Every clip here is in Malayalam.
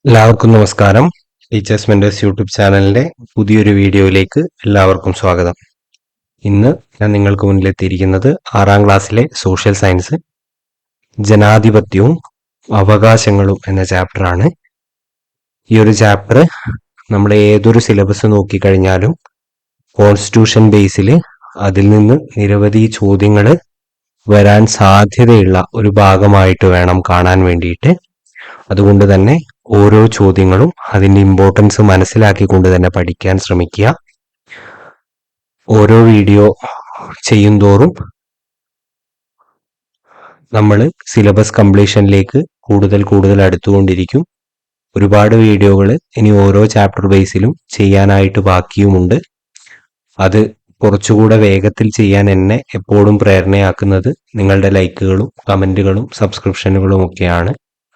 എല്ലാവർക്കും നമസ്കാരം. ടീച്ചേഴ്സ് മെന്റേഴ്സ് യൂട്യൂബ് ചാനലിന്റെ പുതിയൊരു വീഡിയോയിലേക്ക് എല്ലാവർക്കും സ്വാഗതം. ഇന്ന് ഞാൻ നിങ്ങൾക്ക് മുന്നിലെത്തിയിരിക്കുന്നത് 6ാം ക്ലാസ്സിലെ സോഷ്യൽ സയൻസ് ജനാധിപത്യവും അവകാശങ്ങളും എന്ന ചാപ്റ്ററാണ്. ഈ ഒരു ചാപ്റ്റർ നമ്മൾ ഏതൊരു സിലബസ് നോക്കിക്കഴിഞ്ഞാലും കോൺസ്റ്റിറ്റ്യൂഷൻ ബേസിൽ അതിൽ നിന്ന് നിരവധി ചോദ്യങ്ങൾ വരാൻ സാധ്യതയുള്ള ഒരു ഭാഗമായിട്ട് വേണം കാണാൻ വേണ്ടിയിട്ട്. അതുകൊണ്ട് തന്നെ ഓരോ ചോദ്യങ്ങളും അതിന്റെ ഇമ്പോർട്ടൻസ് മനസ്സിലാക്കിക്കൊണ്ട് തന്നെ പഠിക്കാൻ ശ്രമിക്കുക. ഓരോ വീഡിയോ ചെയ്യും തോറും നമ്മൾ സിലബസ് കംപ്ലീഷനിലേക്ക് കൂടുതൽ അടുത്തുകൊണ്ടിരിക്കും. ഒരുപാട് വീഡിയോകൾ ഇനി ഓരോ ചാപ്റ്റർ ബേസിലും ചെയ്യാനായിട്ട് ബാക്കിയുമുണ്ട്. അത് കുറച്ചുകൂടെ വേഗത്തിൽ ചെയ്യാൻ എന്നെ എപ്പോഴും പ്രേരണയാക്കുന്നത് നിങ്ങളുടെ ലൈക്കുകളും കമന്റുകളും സബ്സ്ക്രിപ്ഷനുകളും ഒക്കെയാണ്.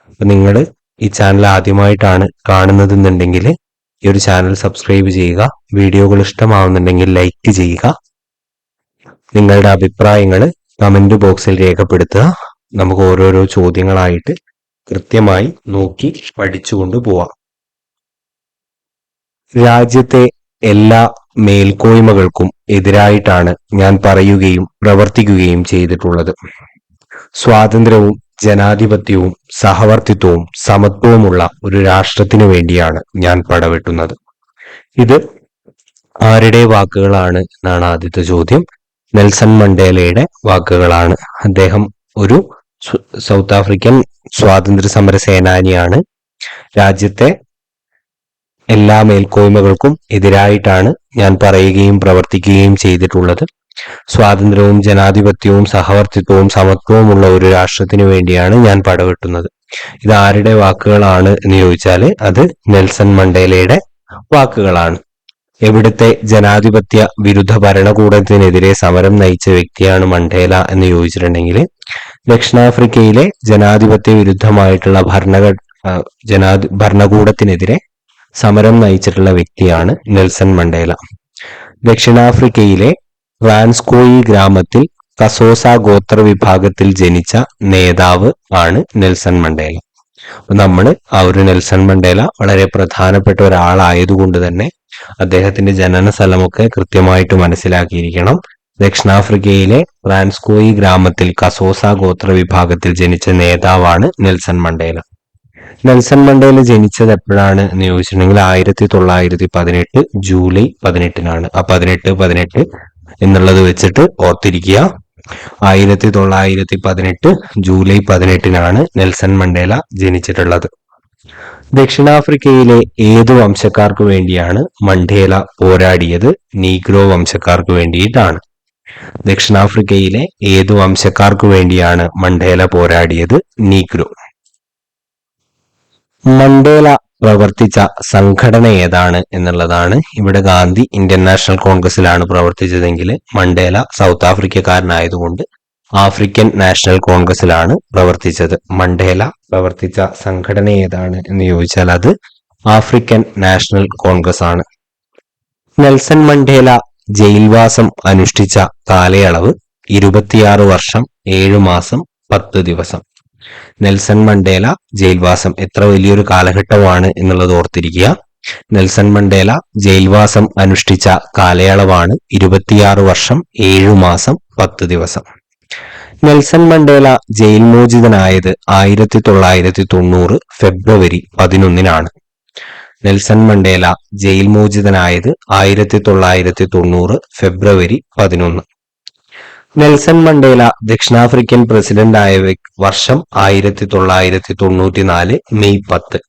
അപ്പൊ നിങ്ങൾ ഈ ചാനൽ ആദ്യമായിട്ടാണ് കാണുന്നതെന്നുണ്ടെങ്കിൽ ഈ ഒരു ചാനൽ സബ്സ്ക്രൈബ് ചെയ്യുക. വീഡിയോകൾ ഇഷ്ടമാവുന്നുണ്ടെങ്കിൽ ലൈക്ക് ചെയ്യുക. നിങ്ങളുടെ അഭിപ്രായങ്ങൾ കമന്റ് ബോക്സിൽ രേഖപ്പെടുത്തുക. നമുക്ക് ഓരോരോ ചോദ്യങ്ങളായിട്ട് കൃത്യമായി നോക്കി പഠിച്ചുകൊണ്ട് പോവാം. രാജ്യത്തെ എല്ലാ മേൽക്കോയ്മകൾക്കും എതിരായിട്ടാണ് ഞാൻ പറയുകയും പ്രവർത്തിക്കുകയും ചെയ്തിട്ടുള്ളത്. സ്വാതന്ത്ര്യവും ജനാധിപത്യവും സഹവർത്തിത്വവും സമത്വവുമുള്ള ഒരു രാഷ്ട്രത്തിനു വേണ്ടിയാണ് ഞാൻ പടവെട്ടുന്നത്. ഇത് ആരുടെ വാക്കുകളാണ് എന്നാണ് ആദ്യത്തെ ചോദ്യം. നെൽസൺ മണ്ടേലയുടെ വാക്കുകളാണ്. അദ്ദേഹം ഒരു സൗത്ത് ആഫ്രിക്കൻ സ്വാതന്ത്ര്യ സമര സേനാനിയാണ്. രാജ്യത്തെ എല്ലാ മേൽക്കോയ്മകൾക്കും എതിരായിട്ടാണ് ഞാൻ പറയുകയും പ്രവർത്തിക്കുകയും ചെയ്തിട്ടുള്ളത്. സ്വാതന്ത്ര്യവും ജനാധിപത്യവും സഹവർത്തിത്വവും സമത്വവുമുള്ള ഒരു രാഷ്ട്രത്തിനു വേണ്ടിയാണ് ഞാൻ പടവെട്ടുന്നത്. ഇത് ആരുടെ വാക്കുകളാണ് എന്ന് ചോദിച്ചാൽ അത് നെൽസൺ മണ്ടേലയുടെ വാക്കുകളാണ്. എവിടുത്തെ ജനാധിപത്യ വിരുദ്ധ ഭരണകൂടത്തിനെതിരെ സമരം നയിച്ച വ്യക്തിയാണ് മണ്ടേല എന്ന് ചോദിച്ചിട്ടുണ്ടെങ്കിൽ ദക്ഷിണാഫ്രിക്കയിലെ ജനാധിപത്യ വിരുദ്ധമായിട്ടുള്ള ഭരണകൂടത്തിനെതിരെ സമരം നയിച്ചിട്ടുള്ള വ്യക്തിയാണ് നെൽസൺ മണ്ടേല. ദക്ഷിണാഫ്രിക്കയിലെ റാൻസ്കോയി ഗ്രാമത്തിൽ കസോസ ഗോത്ര വിഭാഗത്തിൽ ജനിച്ച നേതാവ് ആണ് നെൽസൺ മണ്ടേല. നമ്മൾ ആ ഒരു നെൽസൺ മണ്ടേല വളരെ പ്രധാനപ്പെട്ട ഒരാളായതുകൊണ്ട് തന്നെ അദ്ദേഹത്തിന്റെ ജനന സ്ഥലമൊക്കെ കൃത്യമായിട്ട് മനസ്സിലാക്കിയിരിക്കണം. ദക്ഷിണാഫ്രിക്കയിലെ റാൻസ്കോയി ഗ്രാമത്തിൽ കസോസ ഗോത്ര വിഭാഗത്തിൽ ജനിച്ച നേതാവാണ് നെൽസൺ മണ്ടേല. നെൽസൺ മണ്ടേല ജനിച്ചത് എപ്പോഴാണ് എന്ന് ചോദിച്ചിട്ടുണ്ടെങ്കിൽ 1918 ജൂലൈ 18 ആ 18 എന്നുള്ളത് വെച്ചിട്ട് ഓർത്തിരിക്കുക. 1918 ജൂലൈ 18 നെൽസൺ മണ്ടേല ജനിച്ചിട്ടുള്ളത്. ദക്ഷിണാഫ്രിക്കയിലെ ഏതു വംശക്കാർക്ക് വേണ്ടിയാണ് മണ്ടേല പോരാടിയത്? നീഗ്രോ വംശക്കാർക്ക് വേണ്ടിയിട്ടാണ്. ദക്ഷിണാഫ്രിക്കയിലെ ഏതു വംശക്കാർക്ക് വേണ്ടിയാണ് മണ്ടേല പോരാടിയത്? നീഗ്രോ. മണ്ടേല പ്രവർത്തിച്ച സംഘടന ഏതാണ് എന്നുള്ളതാണ്. ഇവിടെ ഗാന്ധി ഇന്ത്യൻ നാഷണൽ കോൺഗ്രസിലാണ് പ്രവർത്തിച്ചതെങ്കിൽ മണ്ടേല സൗത്ത് ആഫ്രിക്കക്കാരനായതുകൊണ്ട് ആഫ്രിക്കൻ നാഷണൽ കോൺഗ്രസിലാണ് പ്രവർത്തിച്ചത്. മണ്ടേല പ്രവർത്തിച്ച സംഘടന ഏതാണ് എന്ന് ചോദിച്ചാൽ അത് ആഫ്രിക്കൻ നാഷണൽ കോൺഗ്രസ് ആണ്. നെൽസൺ മണ്ടേല ജയിൽവാസം അനുഷ്ഠിച്ച കാലയളവ് 26 വർഷം 7 മാസം 10 ദിവസം. നെൽസൺ മണ്ടേല ജയിൽവാസം എത്ര വലിയൊരു കാലഘട്ടമാണ് എന്നുള്ളത് ഓർത്തിരിക്കുക. നെൽസൺ മണ്ടേല ജയിൽവാസം അനുഷ്ഠിച്ച കാലയളവാണ് 26 വർഷം 7 മാസം 10 ദിവസം. നെൽസൺ മണ്ടേല ജയിൽ മോചിതനായത് 1990 ഫെബ്രുവരി 11 നെൽസൺ മണ്ടേല ജയിൽ മോചിതനായത് 1990 ഫെബ്രുവരി 11. നെൽസൺ മണ്ടേല ദക്ഷിണാഫ്രിക്കൻ പ്രസിഡന്റ് ആയ വർഷം 1994 മെയ് 10.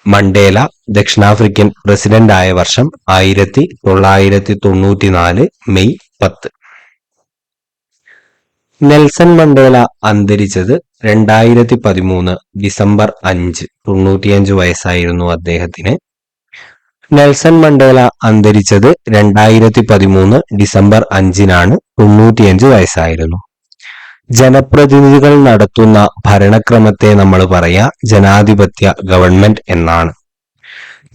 മണ്ടേല ദക്ഷിണാഫ്രിക്കൻ പ്രസിഡന്റ് ആയ വർഷം 1994 മെയ് 10. നെൽസൺ മണ്ടേല അന്തരിച്ചത് 2013 ഡിസംബർ 5. 95 വയസ്സായിരുന്നു അദ്ദേഹത്തിന്. നെൽസൺ മണ്ടേല അന്തരിച്ചത് 2013 ഡിസംബർ 5 95 വയസ്സായിരുന്നു. ജനപ്രതിനിധികൾ നടത്തുന്ന ഭരണക്രമത്തെ നമ്മൾ പറയാ ജനാധിപത്യ ഗവൺമെന്റ് എന്നാണ്.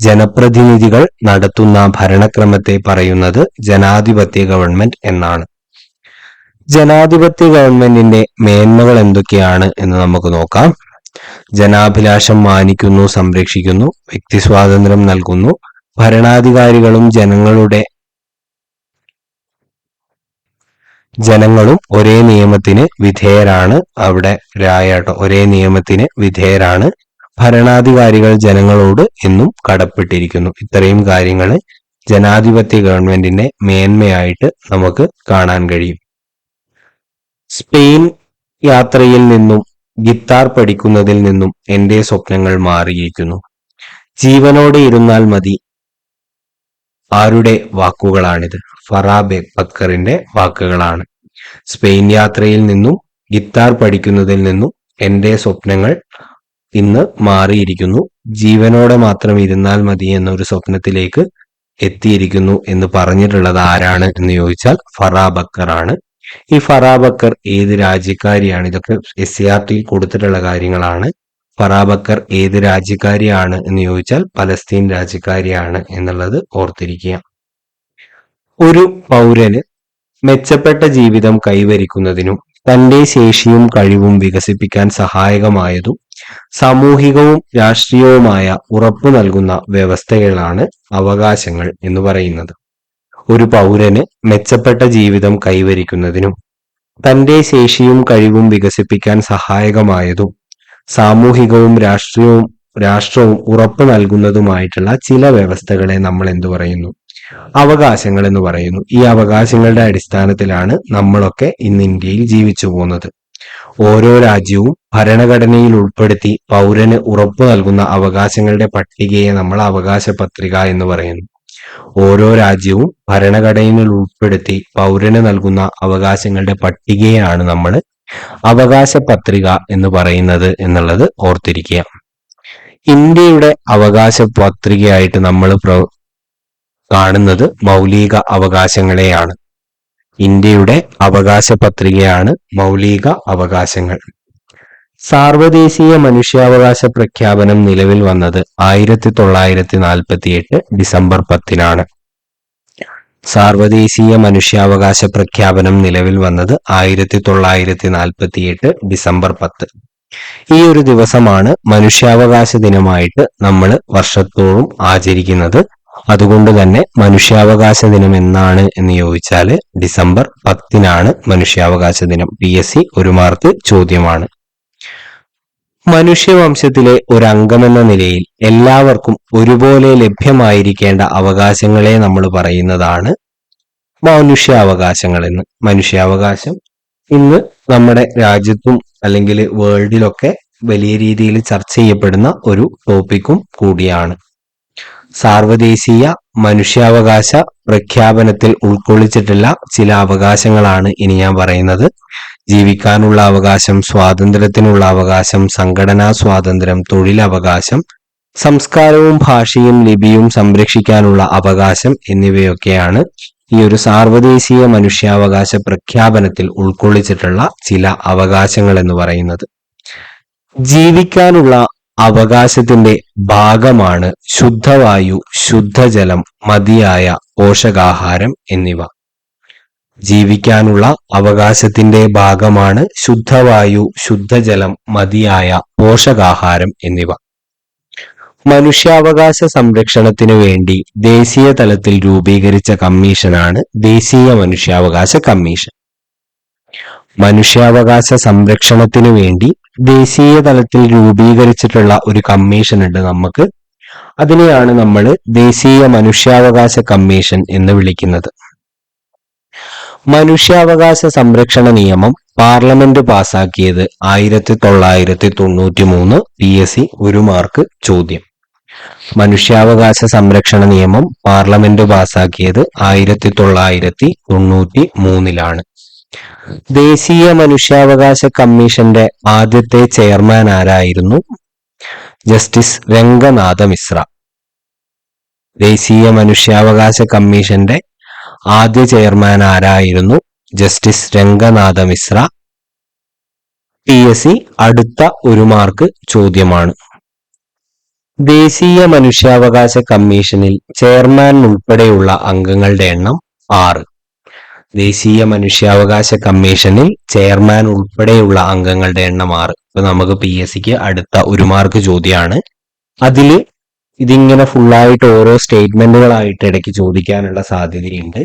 ജനപ്രതിനിധികൾ നടത്തുന്ന ഭരണക്രമത്തെ പറയുന്നത് ജനാധിപത്യ ഗവൺമെന്റ് എന്നാണ്. ജനാധിപത്യ ഗവൺമെന്റിന്റെ മേന്മകൾ എന്തൊക്കെയാണ് എന്ന് നമുക്ക് നോക്കാം. ജനാഭിലാഷം മാനിക്കുന്നു, സംരക്ഷിക്കുന്നു, വ്യക്തി സ്വാതന്ത്ര്യം നൽകുന്നു, ഭരണാധികാരികളും ജനങ്ങളും ഒരേ നിയമത്തിന് വിധേയരാണ്. അവിടെ രായാട്ടോ, ഒരേ നിയമത്തിന് വിധേയരാണ്. ഭരണാധികാരികൾ ജനങ്ങളോട് എന്നും കടപ്പെട്ടിരിക്കുന്നു. ഇത്രയും കാര്യങ്ങൾ ജനാധിപത്യ ഗവൺമെന്റിന്റെ മേന്മയായിട്ട് നമുക്ക് കാണാൻ കഴിയും. സ്പെയിൻ യാത്രയിൽ നിന്നും ഗിത്താർ പഠിക്കുന്നതിൽ നിന്നും എന്റെ സ്വപ്നങ്ങൾ മാറിയിരിക്കുന്നു. ജീവനോടെ ഇരുന്നാൽ മതി. ആരുടെ വാക്കുകളാണിത്? ഫറാബ് ബക്കറിന്റെ വാക്കുകളാണ്. സ്പെയിൻ യാത്രയിൽ നിന്നും ഗിത്താർ പഠിക്കുന്നതിൽ നിന്നും എന്റെ സ്വപ്നങ്ങൾ ഇന്ന് മാറിയിരിക്കുന്നു. ജീവനോടെ മാത്രം ഇരുന്നാൽ മതി എന്നൊരു സ്വപ്നത്തിലേക്ക് എത്തിയിരിക്കുന്നു എന്ന് പറഞ്ഞിട്ടുള്ളത് ആരാണ് എന്ന് ചോദിച്ചാൽ ഫറാബ് ബക്കർ ആണ്. ഈ ഫറാബ് ബക്കർ ഏത് രാജ്യക്കാരിയാണ്? ഇതൊക്കെ SCERT കൊടുത്തിട്ടുള്ള കാര്യങ്ങളാണ്. ഫറാബ് ബക്കർ ഏത് രാജ്യക്കാരിയാണ് എന്ന് ചോദിച്ചാൽ പലസ്തീൻ രാജ്യക്കാരിയാണ് എന്നുള്ളത് ഓർത്തിരിക്കുക. ഒരു പൗരന് മെച്ചപ്പെട്ട ജീവിതം കൈവരിക്കുന്നതിനും തന്റെ ശേഷിയും കഴിവും വികസിപ്പിക്കാൻ സഹായകമായതും സാമൂഹികവും രാഷ്ട്രീയവുമായ ഉറപ്പു നൽകുന്ന വ്യവസ്ഥകളാണ് അവകാശങ്ങൾ എന്ന് പറയുന്നത്. ഒരു പൗരന് മെച്ചപ്പെട്ട ജീവിതം കൈവരിക്കുന്നതിനും തന്റെ ശേഷിയും കഴിവും വികസിപ്പിക്കാൻ സഹായകമായതും സാമൂഹികവും രാഷ്ട്രവും ഉറപ്പു നൽകുന്നതുമായിട്ടുള്ള ചില വ്യവസ്ഥകളെ നമ്മൾ എന്തു പറയുന്നു? അവകാശങ്ങൾ എന്ന് പറയുന്നു. ഈ അവകാശങ്ങളുടെ അടിസ്ഥാനത്തിലാണ് നമ്മളൊക്കെ ഇന്ന് ഇന്ത്യയിൽ ജീവിച്ചു പോകുന്നത്. ഓരോ രാജ്യവും ഭരണഘടനയിൽ ഉൾപ്പെടുത്തി പൗരന് ഉറപ്പു നൽകുന്ന അവകാശങ്ങളുടെ പട്ടികയെ നമ്മൾ അവകാശ പത്രിക എന്ന് പറയുന്നു. ഓരോ രാജ്യവും ഭരണഘടനയിൽ ഉൾപ്പെടുത്തി പൗരന് നൽകുന്ന അവകാശങ്ങളുടെ പട്ടികയാണ് നമ്മൾ അവകാശ പത്രിക എന്ന് പറയുന്നത് എന്നുള്ളത് ഓർത്തിരിക്കുക. ഇന്ത്യയുടെ അവകാശ പത്രികയായിട്ട് നമ്മൾ കാണുന്നത് മൗലിക അവകാശങ്ങളെയാണ്. ഇന്ത്യയുടെ അവകാശ പത്രികയാണ് മൗലിക അവകാശങ്ങൾ. സാർവദേശീയ മനുഷ്യാവകാശ പ്രഖ്യാപനം നിലവിൽ വന്നത് 1948 ഡിസംബർ 10-നാണ്. സാർവദേശീയ മനുഷ്യാവകാശ പ്രഖ്യാപനം നിലവിൽ വന്നത് 1948 ഡിസംബർ 10. ഈ ഒരു ദിവസമാണ് മനുഷ്യാവകാശ ദിനമായിട്ട് നമ്മൾ വർഷത്തോറും ആചരിക്കുന്നത്. അതുകൊണ്ട് തന്നെ മനുഷ്യാവകാശ ദിനം എന്നാണ് എന്ന് ചോദിച്ചാൽ ഡിസംബർ 10-നാണ് മനുഷ്യാവകാശ ദിനം. PSC 1 മാർക്ക് ചോദ്യമാണ്. മനുഷ്യവംശത്തിലെ ഒരംഗമെന്ന നിലയിൽ എല്ലാവർക്കും ഒരുപോലെ ലഭ്യമായിരിക്കേണ്ട അവകാശങ്ങളെ നമ്മൾ പറയുന്നതാണ് മനുഷ്യാവകാശങ്ങൾ എന്ന്. മനുഷ്യാവകാശം ഇന്ന് നമ്മുടെ രാജ്യത്തും അല്ലെങ്കിൽ വേൾഡിലൊക്കെ വലിയ രീതിയിൽ ചർച്ച ചെയ്യപ്പെടുന്ന ഒരു ടോപ്പിക്കും കൂടിയാണ്. സാർവദേശീയ മനുഷ്യാവകാശ പ്രഖ്യാപനത്തിൽ ഉൾക്കൊള്ളിച്ചിട്ടുള്ള ചില അവകാശങ്ങളാണ് ഇനി ഞാൻ പറയുന്നത്. ജീവിക്കാനുള്ള അവകാശം, സ്വാതന്ത്ര്യത്തിനുള്ള അവകാശം, സംഘടനാ സ്വാതന്ത്ര്യം, തൊഴിലവകാശം, സംസ്കാരവും ഭാഷയും ലിപിയും സംരക്ഷിക്കാനുള്ള അവകാശം എന്നിവയൊക്കെയാണ് ഈ ഒരു സാർവദേശീയ മനുഷ്യാവകാശ പ്രഖ്യാപനത്തിൽ ഉൾക്കൊള്ളിച്ചിട്ടുള്ള ചില അവകാശങ്ങൾ എന്ന് പറയുന്നത്. ജീവിക്കാനുള്ള അവകാശത്തിന്റെ ഭാഗമാണ് ശുദ്ധവായു, ശുദ്ധജലം, മതിയായ പോഷകാഹാരം എന്നിവ. ജീവിക്കാനുള്ള അവകാശത്തിന്റെ ഭാഗമാണ് ശുദ്ധവായു, ശുദ്ധജലം, മതിയായ പോഷകാഹാരം എന്നിവ. മനുഷ്യാവകാശ സംരക്ഷണത്തിനു വേണ്ടി ദേശീയ തലത്തിൽ രൂപീകരിച്ച കമ്മീഷനാണ് ദേശീയ മനുഷ്യാവകാശ കമ്മീഷൻ. മനുഷ്യാവകാശ സംരക്ഷണത്തിനു വേണ്ടി ദേശീയ തലത്തിൽ രൂപീകരിച്ചിട്ടുള്ള ഒരു കമ്മീഷൻ ഉണ്ട് നമുക്ക്. അതിനെയാണ് നമ്മൾ ദേശീയ മനുഷ്യാവകാശ കമ്മീഷൻ എന്ന് വിളിക്കുന്നത്. മനുഷ്യാവകാശ സംരക്ഷണ നിയമം പാർലമെന്റ് പാസാക്കിയത് 1993. PSC 1 മാർക്ക് ചോദ്യം. മനുഷ്യാവകാശ സംരക്ഷണ നിയമം പാർലമെന്റ് പാസാക്കിയത് 1993-ലാണ്. ദേശീയ മനുഷ്യാവകാശ കമ്മീഷന്റെ ആദ്യത്തെ ചെയർമാൻ ആരായിരുന്നു? ജസ്റ്റിസ് രംഗനാഥ മിശ്ര. ദേശീയ മനുഷ്യാവകാശ കമ്മീഷന്റെ ആദ്യ ചെയർമാൻ ആരായിരുന്നു? ജസ്റ്റിസ് രംഗനാഥ മിശ്ര. PSC അടുത്ത 1 മാർക്ക് ചോദ്യമാണ്. ദേശീയ മനുഷ്യാവകാശ കമ്മീഷനിൽ ചെയർമാൻ ഉൾപ്പെടെയുള്ള അംഗങ്ങളുടെ എണ്ണം 6. ദേശീയ മനുഷ്യാവകാശ കമ്മീഷനിൽ ചെയർമാൻ ഉൾപ്പെടെയുള്ള അംഗങ്ങളുടെ എണ്ണം 6. ഇപ്പൊ നമുക്ക് PSCക്ക് അടുത്ത 1 മാർക്ക് ചോദ്യമാണ്. അതില് ഇതിങ്ങനെ ഫുള്ളായിട്ട് ഓരോ സ്റ്റേറ്റ്മെന്റുകളായിട്ട് ഇടയ്ക്ക് ചോദിക്കാനുള്ള സാധ്യതയുണ്ട്.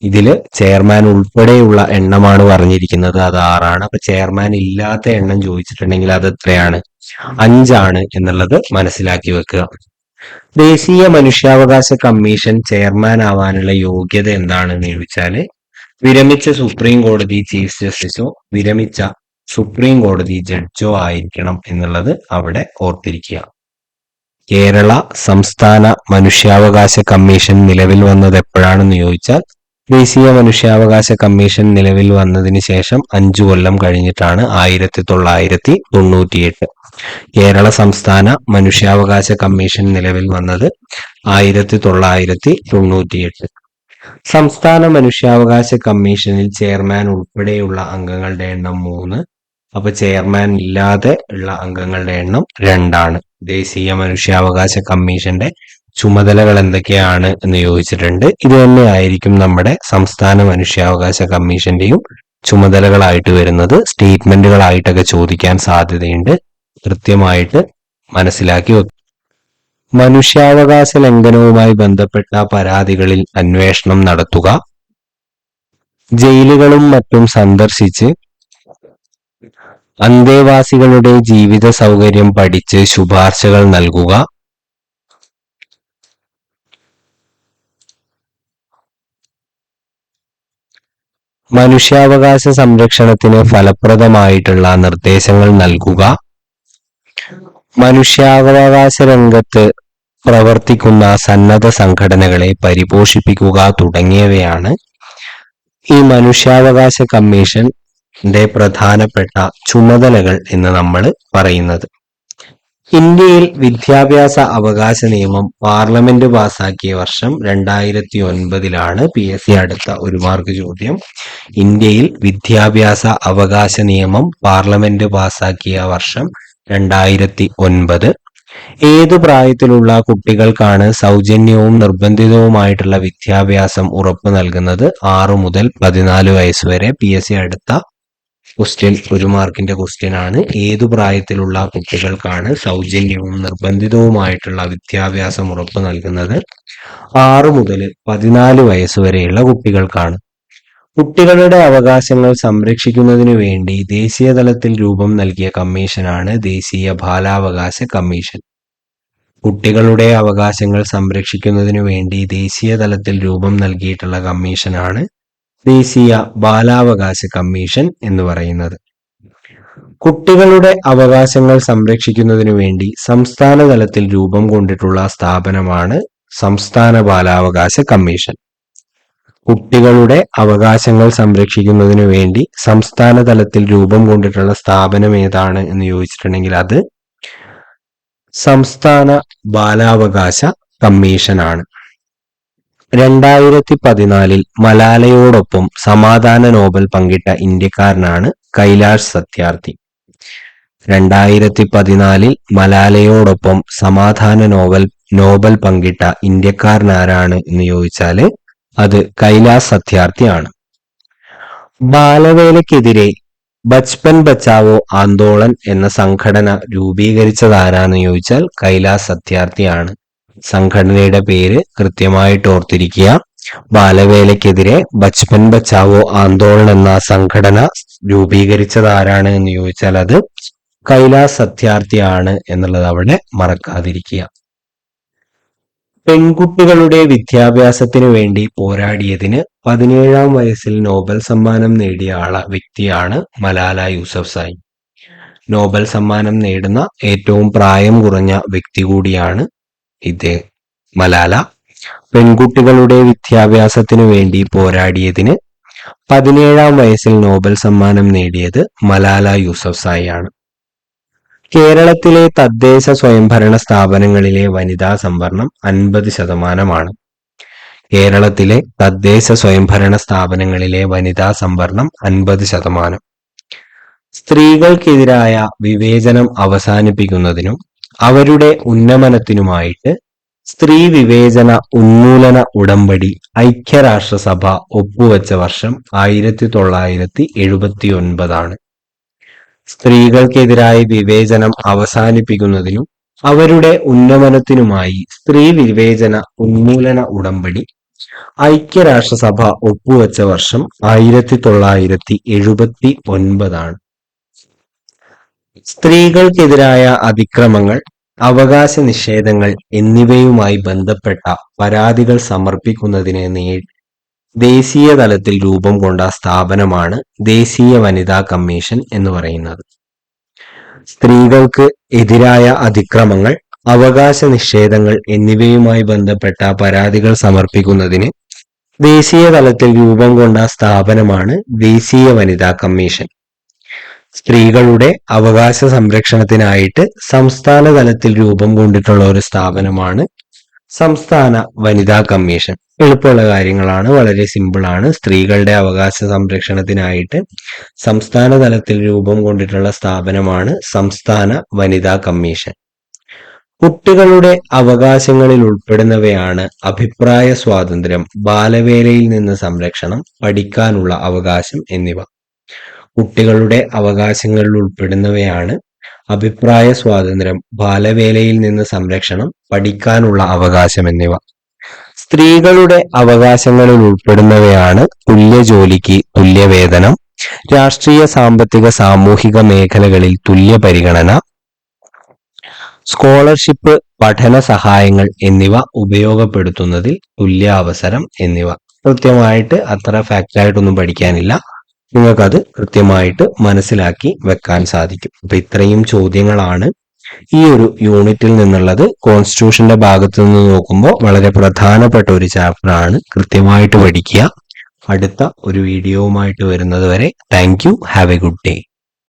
ഇതില് ചെയർമാൻ ഉൾപ്പെടെയുള്ള എണ്ണമാണ് പറഞ്ഞിരിക്കുന്നത്, അത് 6ആണ്. അപ്പൊ ചെയർമാൻ ഇല്ലാത്ത എണ്ണം ചോദിച്ചിട്ടുണ്ടെങ്കിൽ അത് എത്രയാണ്? 5 എന്നുള്ളത് മനസ്സിലാക്കി വെക്കുക. ദേശീയ മനുഷ്യാവകാശ കമ്മീഷൻ ചെയർമാൻ ആവാനുള്ള യോഗ്യത എന്താണെന്ന് ചോദിച്ചാല് വിരമിച്ച സുപ്രീം കോടതി ചീഫ് ജസ്റ്റിസോ വിരമിച്ച സുപ്രീം കോടതി ജഡ്ജോ ആയിരിക്കണം എന്നുള്ളത് അവിടെ ഓർത്തിരിക്കുക. കേരള സംസ്ഥാന മനുഷ്യാവകാശ കമ്മീഷൻ നിലവിൽ വന്നത് എപ്പോഴാണെന്ന് ചോദിച്ചാൽ ദേശീയ മനുഷ്യാവകാശ കമ്മീഷൻ നിലവിൽ വന്നതിന് ശേഷം 5 കൊല്ലം കഴിഞ്ഞിട്ടാണ് 1998. കേരള സംസ്ഥാന മനുഷ്യാവകാശ കമ്മീഷൻ നിലവിൽ വന്നത് 1998. സംസ്ഥാന മനുഷ്യാവകാശ കമ്മീഷനിൽ ചെയർമാൻ ഉൾപ്പെടെയുള്ള അംഗങ്ങളുടെ എണ്ണം 3. അപ്പൊ ചെയർമാൻ ഇല്ലാതെ ഉള്ള അംഗങ്ങളുടെ എണ്ണം 2. ദേശീയ മനുഷ്യാവകാശ കമ്മീഷന്റെ ചുമതലകൾ എന്തൊക്കെയാണ് എന്ന് ചോദിച്ചിട്ടുണ്ട്. ഇത് തന്നെ ആയിരിക്കും നമ്മുടെ സംസ്ഥാന മനുഷ്യാവകാശ കമ്മീഷന്റെയും ചുമതലകളായിട്ട് വരുന്നത്. സ്റ്റേറ്റ്മെന്റുകളായിട്ടൊക്കെ ചോദിക്കാൻ സാധ്യതയുണ്ട്. കൃത്യമായിട്ട് മനസ്സിലാക്കി വെക്കുക. മനുഷ്യാവകാശ ലംഘനവുമായി ബന്ധപ്പെട്ട പരാതികളിൽ അന്വേഷണം നടത്തുക, ജയിലുകളും മറ്റും സന്ദർശിച്ച് അന്തേവാസികളുടെ ജീവിത സൗകര്യം പഠിച്ച് ശുപാർശകൾ നൽകുക, മനുഷ്യാവകാശ സംരക്ഷണത്തിന് ഫലപ്രദമായിട്ടുള്ള നിർദ്ദേശങ്ങൾ നൽകുക, മനുഷ്യാവകാശ രംഗത്ത് പ്രവർത്തിക്കുന്ന സന്നദ്ധ സംഘടനകളെ പരിപോഷിപ്പിക്കുക തുടങ്ങിയവയാണ് ഈ മനുഷ്യാവകാശ കമ്മീഷന്റെ പ്രധാനപ്പെട്ട ചുമതലകൾ എന്ന് നമ്മൾ പറയുന്നത്. ഇന്ത്യയിൽ വിദ്യാഭ്യാസ അവകാശ നിയമം പാർലമെന്റ് പാസാക്കിയ വർഷം 2009 PSC അടുത്ത 1 മാർക്ക് ചോദ്യം. ഇന്ത്യയിൽ വിദ്യാഭ്യാസ അവകാശ നിയമം പാർലമെന്റ് പാസാക്കിയ വർഷം 2009. ഏതു പ്രായത്തിലുള്ള കുട്ടികൾക്കാണ് സൗജന്യവും നിർബന്ധിതവുമായിട്ടുള്ള വിദ്യാഭ്യാസം ഉറപ്പു നൽകുന്നത്? 6 മുതൽ 14 വയസ്സ് വരെ. PSC അടുത്ത ക്വസ്റ്റ്യൻ 1 മാർക്കിന്റെ ക്വസ്റ്റ്യൻ ആണ്. ഏതു പ്രായത്തിലുള്ള കുട്ടികൾക്കാണ് സൗജന്യവും നിർബന്ധിതവുമായിട്ടുള്ള വിദ്യാഭ്യാസം ഉറപ്പു നൽകുന്നത്? 6 മുതൽ 14 വയസ്സ് വരെയുള്ള കുട്ടികൾക്കാണ്. കുട്ടികളുടെ അവകാശങ്ങൾ സംരക്ഷിക്കുന്നതിനു വേണ്ടി ദേശീയ തലത്തിൽ രൂപം നൽകിയ കമ്മീഷനാണ് ദേശീയ ബാലാവകാശ കമ്മീഷൻ. കുട്ടികളുടെ അവകാശങ്ങൾ സംരക്ഷിക്കുന്നതിനു വേണ്ടി ദേശീയ തലത്തിൽ രൂപം നൽകിയിട്ടുള്ള കമ്മീഷനാണ് ദേശീയ ബാലാവകാശ കമ്മീഷൻ എന്ന് പറയുന്നത്. കുട്ടികളുടെ അവകാശങ്ങൾ സംരക്ഷിക്കുന്നതിനു വേണ്ടി സംസ്ഥാന തലത്തിൽ രൂപം കൊണ്ടിട്ടുള്ള സ്ഥാപനമാണ് സംസ്ഥാന ബാലാവകാശ കമ്മീഷൻ. കുട്ടികളുടെ അവകാശങ്ങൾ സംരക്ഷിക്കുന്നതിനു വേണ്ടി സംസ്ഥാന തലത്തിൽ രൂപം കൊണ്ടിട്ടുള്ള സ്ഥാപനം ഏതാണ് എന്ന് ചോദിച്ചിട്ടുണ്ടെങ്കിൽ അത് സംസ്ഥാന ബാലാവകാശ കമ്മീഷനാണ്. 2014 മലാലയോടൊപ്പം സമാധാന നോബൽ പങ്കിട്ട ഇന്ത്യക്കാരനാണ് കൈലാഷ് സത്യാർത്ഥി. 2014 മലാലയോടൊപ്പം സമാധാന നോബൽ പങ്കിട്ട ഇന്ത്യക്കാരനാരാണ് എന്ന് ചോദിച്ചാല് അത് കൈലാഷ് സത്യാർത്ഥിയാണ്. ബാലവേലയ്ക്കെതിരെ ബച്പൻ ബച്ചാവോ ആന്തോളൻ എന്ന സംഘടന രൂപീകരിച്ചതാരാന്ന് ചോദിച്ചാൽ കൈലാഷ് സത്യാർത്ഥിയാണ്. സംഘടനയുടെ പേര് കൃത്യമായിട്ട് ഓർത്തിരിക്കുക. ബാലവേലയ്ക്കെതിരെ ബച്പൻ ബച്ചാവോ ആന്തോളൻ എന്ന സംഘടന രൂപീകരിച്ചതാരാണ് എന്ന് ചോദിച്ചാൽ അത് കൈലാഷ് സത്യാർത്ഥിയാണ് എന്നുള്ളത് അവിടെ മറക്കാതിരിക്കുക. പെൺകുട്ടികളുടെ വിദ്യാഭ്യാസത്തിനു വേണ്ടി പോരാടിയതിന് 17-ാം വയസ്സിൽ നോബൽ സമ്മാനം നേടിയ വ്യക്തിയാണ് മലാല യൂസഫ്സായി. നോബൽ സമ്മാനം നേടുന്ന ഏറ്റവും പ്രായം കുറഞ്ഞ വ്യക്തി കൂടിയാണ് ഇദ്ദേഹം മലാല. പെൺകുട്ടികളുടെ വിദ്യാഭ്യാസത്തിനു വേണ്ടി പോരാടിയതിന് 17-ാം വയസ്സിൽ നോബൽ സമ്മാനം നേടിയത് മലാല യൂസഫ്സായി ആണ്. കേരളത്തിലെ തദ്ദേശ സ്വയംഭരണ സ്ഥാപനങ്ങളിലെ വനിതാ സംവരണം 50%. കേരളത്തിലെ തദ്ദേശ സ്വയംഭരണ സ്ഥാപനങ്ങളിലെ വനിതാ സംവരണം 50%. സ്ത്രീകൾക്കെതിരായ വിവേചനം അവസാനിപ്പിക്കുന്നതിനും അവരുടെ ഉന്നമനത്തിനുമായിട്ട് സ്ത്രീ വിവേചന ഉന്മൂലന ഉടമ്പടി ഐക്യരാഷ്ട്രസഭ ഒപ്പുവെച്ച വർഷം 1979 സ്ത്രീകൾക്കെതിരായ വിവേചനം അവസാനിപ്പിക്കുന്നതിനും അവരുടെ ഉന്നമനത്തിനുമായി സ്ത്രീ വിവേചന ഉന്മൂലന ഉടമ്പടി ഐക്യരാഷ്ട്രസഭ ഒപ്പുവെച്ച വർഷം 1979. സ്ത്രീകൾക്കെതിരായ അതിക്രമങ്ങൾ, അവകാശ നിഷേധങ്ങൾ എന്നിവയുമായി ബന്ധപ്പെട്ട പരാതികൾ സമർപ്പിക്കുന്നതിന് ദേശീയ തലത്തിൽ രൂപം കൊണ്ട സ്ഥാപനമാണ് ദേശീയ വനിതാ കമ്മീഷൻ എന്ന് പറയുന്നത്. സ്ത്രീകൾക്ക് എതിരായ അതിക്രമങ്ങൾ, അവകാശ നിഷേധങ്ങൾ എന്നിവയുമായി ബന്ധപ്പെട്ട പരാതികൾ സമർപ്പിക്കുന്നതിന് ദേശീയ തലത്തിൽ രൂപം കൊണ്ട സ്ഥാപനമാണ് ദേശീയ വനിതാ കമ്മീഷൻ. സ്ത്രീകളുടെ അവകാശ സംരക്ഷണത്തിനായിട്ട് സംസ്ഥാന തലത്തിൽ രൂപം കൊണ്ടിട്ടുള്ള ഒരു സ്ഥാപനമാണ് സംസ്ഥാന വനിതാ കമ്മീഷൻ. എളുപ്പമുള്ള കാര്യങ്ങളാണ്, വളരെ സിമ്പിളാണ്. സ്ത്രീകളുടെ അവകാശ സംരക്ഷണത്തിനായിട്ട് സംസ്ഥാന തലത്തിൽ രൂപം കൊണ്ടിട്ടുള്ള സ്ഥാപനമാണ് സംസ്ഥാന വനിതാ കമ്മീഷൻ. കുട്ടികളുടെ അവകാശങ്ങളിൽ ഉൾപ്പെടുന്നവയാണ് അഭിപ്രായ സ്വാതന്ത്ര്യം, ബാലവേലയിൽ നിന്ന് സംരക്ഷണം, പഠിക്കാനുള്ള അവകാശം എന്നിവ. കുട്ടികളുടെ അവകാശങ്ങളിൽ ഉൾപ്പെടുന്നവയാണ് അഭിപ്രായ സ്വാതന്ത്ര്യം, ബാലവേലയിൽ നിന്ന് സംരക്ഷണം, പഠിക്കാനുള്ള അവകാശം എന്നിവ. സ്ത്രീകളുടെ അവകാശങ്ങളിൽ ഉൾപ്പെടുന്നവയാണ് തുല്യ ജോലിക്ക് തുല്യവേതനം, രാഷ്ട്രീയ, സാമ്പത്തിക, സാമൂഹിക മേഖലകളിൽ തുല്യ പരിഗണന, സ്കോളർഷിപ്പ്, പഠന സഹായങ്ങൾ എന്നിവ ഉപയോഗപ്പെടുത്തുന്നതിൽ തുല്യ അവസരം എന്നിവ. കൃത്യമായിട്ട് അത്ര ഫാക്റ്റായിട്ടൊന്നും പഠിക്കാനില്ല, നിങ്ങൾക്കത് കൃത്യമായിട്ട് മനസ്സിലാക്കി വെക്കാൻ സാധിക്കും. അപ്പൊ ഇത്രയും ചോദ്യങ്ങളാണ് ഈ ഒരു യൂണിറ്റിൽ നിന്നുള്ളത്. കോൺസ്റ്റിറ്റ്യൂഷന്റെ ഭാഗത്ത് നിന്ന് നോക്കുമ്പോൾ വളരെ പ്രധാനപ്പെട്ട ഒരു ചാപ്റ്റർ ആണ്. കൃത്യമായിട്ട് പഠിക്കുക. അടുത്ത ഒരു വീഡിയോവുമായിട്ട് വരുന്നത് വരെ thank you. Have A good day.